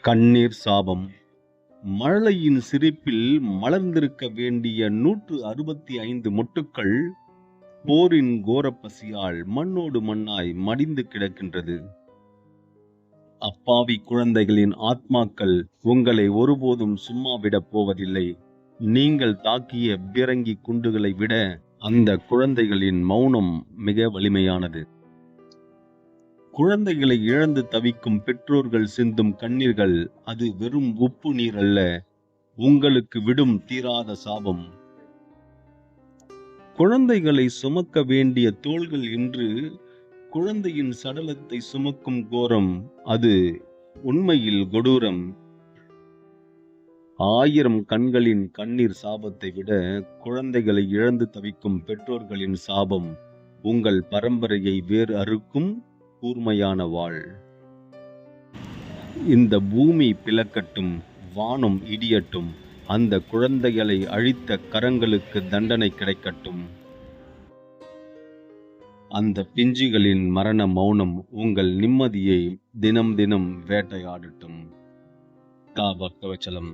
கண்ணீர் சாபம். மழலையின் சிரிப்பில் மலர்ந்திருக்க வேண்டிய 165 மொட்டுக்கள் போரின் கோரப்பசியால் மண்ணோடு மண்ணாய் மடிந்து கிடக்கின்றது. அப்பாவி குழந்தைகளின் ஆத்மாக்கள் உங்களை ஒருபோதும் சும்மா விடப் போவதில்லை. நீங்கள் தாக்கிய பீரங்கி குண்டுகளை விட அந்த குழந்தைகளின் மௌனம் மிக வலிமையானது. குழந்தைகளை இழந்து தவிக்கும் பெற்றோர்கள் சிந்தும் கண்ணீர்கள் அது வெறும் உப்பு நீர் அல்ல, உங்களுக்கு விடும் தீராத சாபம். குழந்தைகளை சுமக்க வேண்டிய தோள்கள் இன்று குழந்தையின் சடலத்தை சுமக்கும் கோரம், அது உண்மையில் கொடூரம். 1000 கண்களின் கண்ணீர் சாபத்தை விட குழந்தைகளை இழந்து தவிக்கும் பெற்றோர்களின் சாபம் உங்கள் பரம்பரையை வேறு அறுக்கும் கூர்மையான வாள். இந்த பூமி பிளக்கட்டும், வானம் இடியட்டும், அந்த குழந்தைகளை அழித்த கரங்களுக்கு தண்டனை கிடைக்கட்டும். அந்த பிஞ்சுகளின் மரண மௌனம் உங்கள் நிம்மதியை தினம் தினம் வேட்டையாடட்டும். தாவக்கவச்சலம்.